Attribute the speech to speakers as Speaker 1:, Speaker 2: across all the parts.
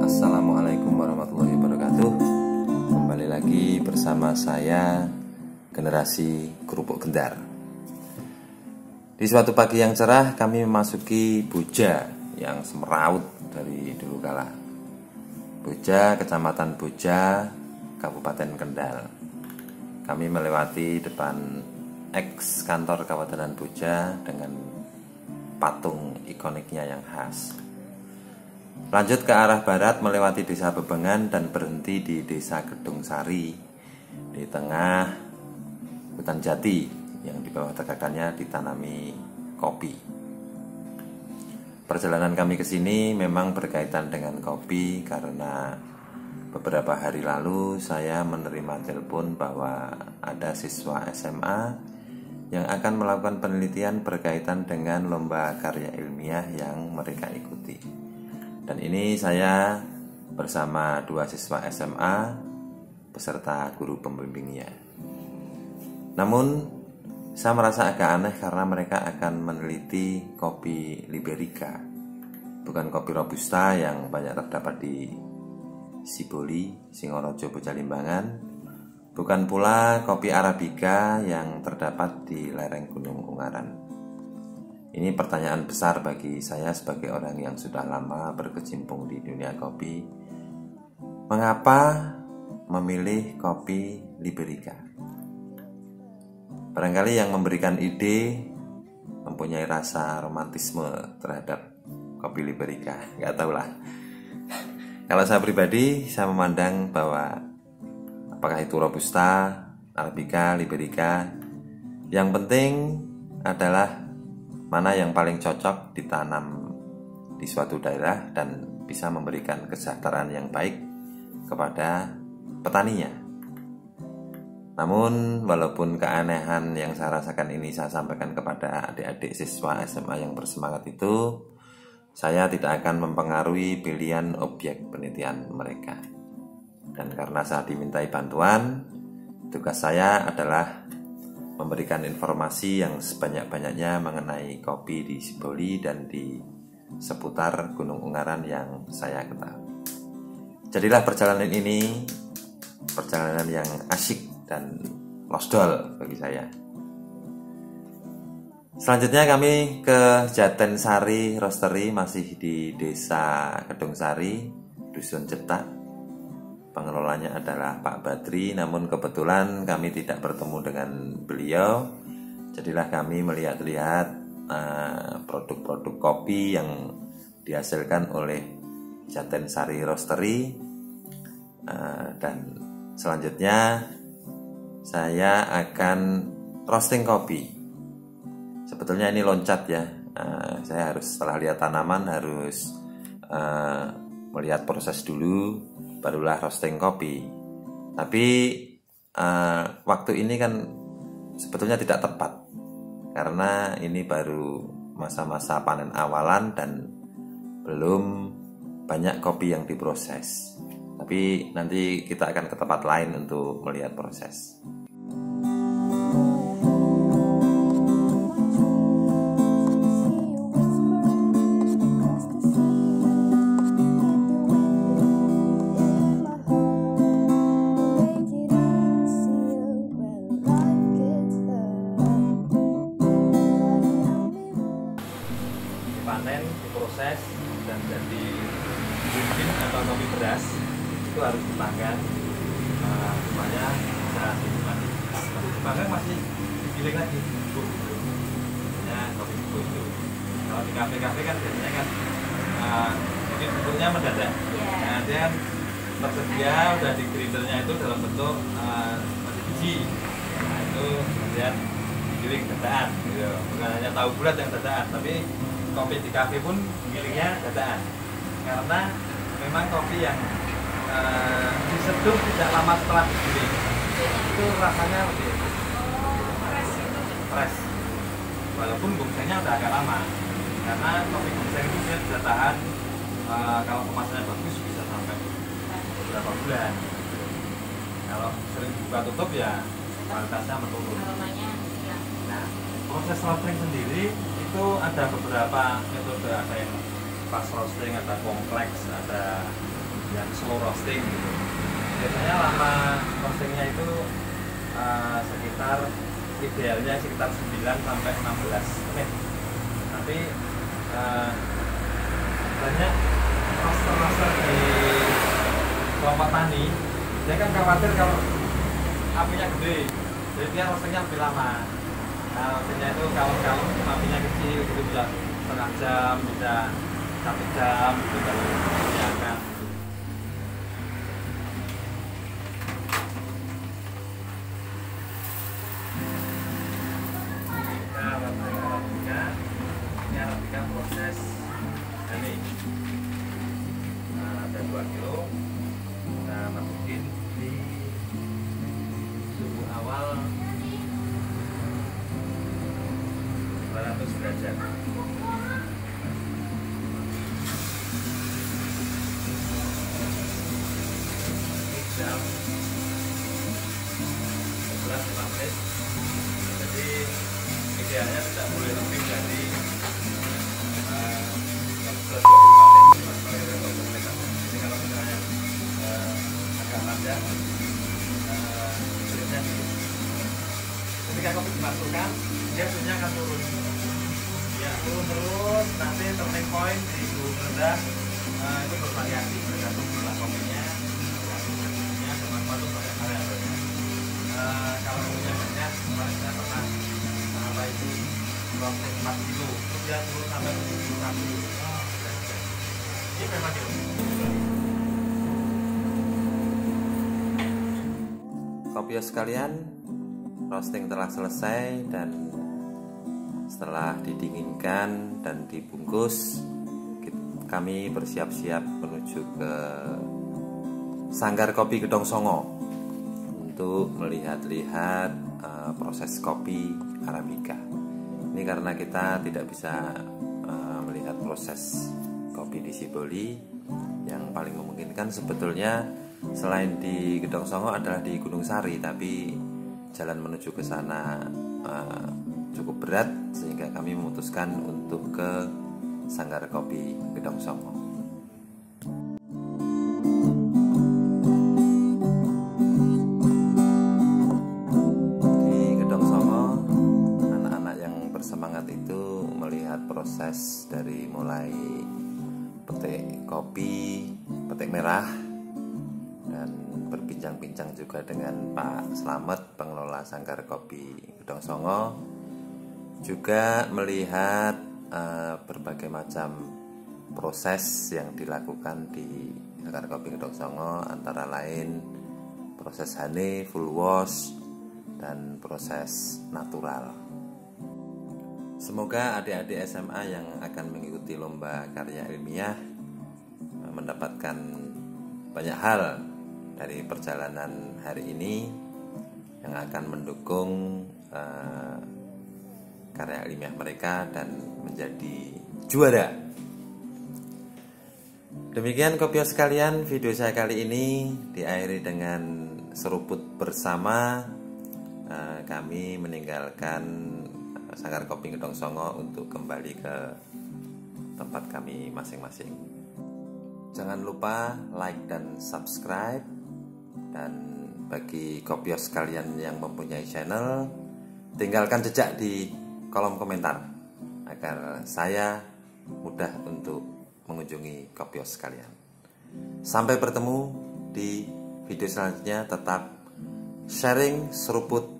Speaker 1: Assalamualaikum warahmatullahi wabarakatuh. Kembali lagi bersama saya, Generasi Kerupuk Gendar. Di suatu pagi yang cerah, kami memasuki Boja yang semeraut dari dulu kala. Boja, Kecamatan Boja, Kabupaten Kendal. Kami melewati depan eks kantor Kabupaten Boja dengan patung ikoniknya yang khas. Lanjut ke arah barat melewati desa Bebengan dan berhenti di desa Gedung Sari di tengah hutan jati yang di bawah tegakannya ditanami kopi. Perjalanan kami ke sini memang berkaitan dengan kopi karena beberapa hari lalu saya menerima telepon bahwa ada siswa SMA yang akan melakukan penelitian berkaitan dengan lomba karya ilmiah yang mereka ikuti. Dan ini saya bersama dua siswa SMA beserta guru pembimbingnya. Namun saya merasa agak aneh karena mereka akan meneliti kopi Liberica, bukan kopi Robusta yang banyak terdapat di Siboli, Singorojo, Bojalimbangan. Bukan pula kopi Arabica yang terdapat di lereng Gunung Ungaran. Ini pertanyaan besar bagi saya sebagai orang yang sudah lama berkecimpung di dunia kopi. Mengapa memilih kopi Liberica? Barangkali yang memberikan ide mempunyai rasa romantisme terhadap kopi Liberica. Gak tahulah. Kalau saya pribadi, saya memandang bahwa apakah itu Robusta, Arabica, Liberica, yang penting adalah mana yang paling cocok ditanam di suatu daerah dan bisa memberikan kesejahteraan yang baik kepada petaninya. Namun walaupun keanehan yang saya rasakan ini saya sampaikan kepada adik-adik siswa SMA yang bersemangat itu, saya tidak akan mempengaruhi pilihan objek penelitian mereka. Dan karena saya dimintai bantuan, tugas saya adalah memberikan informasi yang sebanyak-banyaknya mengenai kopi di Siboli dan di seputar Gunung Ungaran yang saya ketahui. Jadilah perjalanan ini perjalanan yang asyik dan losdol bagi saya. Selanjutnya kami ke Jatensari Roastery, masih di desa Gedung Sari, Dusun Cetak. Pengelolanya adalah Pak Badri, namun kebetulan kami tidak bertemu dengan beliau. Jadilah kami melihat-lihat produk-produk kopi yang dihasilkan oleh Jatensari Roastery. Dan selanjutnya saya akan roasting kopi. Sebetulnya ini loncat ya. Saya harus setelah lihat tanaman harus melihat proses dulu, barulah roasting kopi. Tapi waktu ini kan sebetulnya tidak tepat karena ini baru masa-masa panen awalan dan belum banyak kopi yang diproses. Tapi nanti kita akan ke tempat lain untuk melihat proses. Panen, diproses dan jadi bibit atau kopi beras itu harus dipanggang supaya bisa dinikmati. Tapi dipanggang masih digiling lagi bubuk ya, kopi bubuk itu. Kalau di kafe-kafe kan biasanya kan kopi bubuknya mendadak. Nah, dia kan tersedia udah di grindernya itu dalam bentuk masih biji. Nah, itu kemudian digiling dadakan gitu. Bukan hanya tahu bulat yang dadakan, tapi kopi di kafe pun gilingnya dadakan karena memang kopi yang diseduh tidak lama setelah digiling itu rasanya lebih fresh, walaupun gongsengnya udah agak lama karena kopi gongseng itu dia bisa tahan kalau kemasannya bagus bisa sampai beberapa bulan. Kalau sering buka tutup ya kualitasnya menurun. Nah, proses roasting sendiri itu
Speaker 2: itu ada beberapa metode, ada yang fast roasting, ada kompleks, ada yang slow roasting gitu. Biasanya lama roastingnya itu sekitar idealnya sekitar 9 sampai 16 menit. Tapi banyak roaster-roaster di kelompok tani, dia kan khawatir kalau apinya gede, jadi dia roastingnya lebih lama. Nah, roastingnya itu kalau apinya kecil itu bisa setengah jam, bisa 1 jam gitu baru dinyalakan. Ini arabica proses ini. Nah, ada 2 kilo kita masukin di suhu awal 200 derajat. Jam 11.5 menit. Jadi idealnya tidak boleh lebih dari 11.25 menit. Jadi kalau misalnya agak panjang, kulitnya dikit. Ketika kopi dimasukkan, dia suhunya akan turun. Ya, turun terus, nanti turning point di suhu rendah itu bervariasi tergantung jumlah kopinya. Masuk pada variabelnya. Kalau punya banyak, kemarin saya pernah apa itu roasting 4 kilo, terus dia turun sampai 71. Ini memang gitu.
Speaker 1: Kopios sekalian, roasting telah selesai dan setelah didinginkan dan dibungkus, kami bersiap-siap menuju ke Sanggar Kopi Gedong Songo untuk melihat-lihat proses kopi Arabica. Ini karena kita tidak bisa melihat proses kopi di Siboli. Yang paling memungkinkan sebetulnya selain di Gedong Songo adalah di Gunung Sari, tapi jalan menuju ke sana cukup berat sehingga kami memutuskan untuk ke Sanggar Kopi Gedong Songo. Itu melihat proses dari mulai petik kopi, petik merah, dan berbincang-bincang juga dengan Pak Slamet, pengelola Sanggar Kopi Gedong Songo, juga melihat berbagai macam proses yang dilakukan di Sanggar Kopi Gedong Songo, antara lain proses honey, full wash, dan proses natural. Semoga adik-adik SMA yang akan mengikuti lomba karya ilmiah mendapatkan banyak hal dari perjalanan hari ini yang akan mendukung karya ilmiah mereka dan menjadi juara. Demikian kopios sekalian, video saya kali ini diakhiri dengan seruput bersama. Kami meninggalkan Sanggar Kopi Gedong Songo untuk kembali ke tempat kami masing-masing. Jangan lupa like dan subscribe. Dan bagi kopios kalian yang mempunyai channel, tinggalkan jejak di kolom komentar agar saya mudah untuk mengunjungi kopios kalian. Sampai bertemu di video selanjutnya. Tetap sharing seruput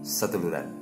Speaker 1: seduluran.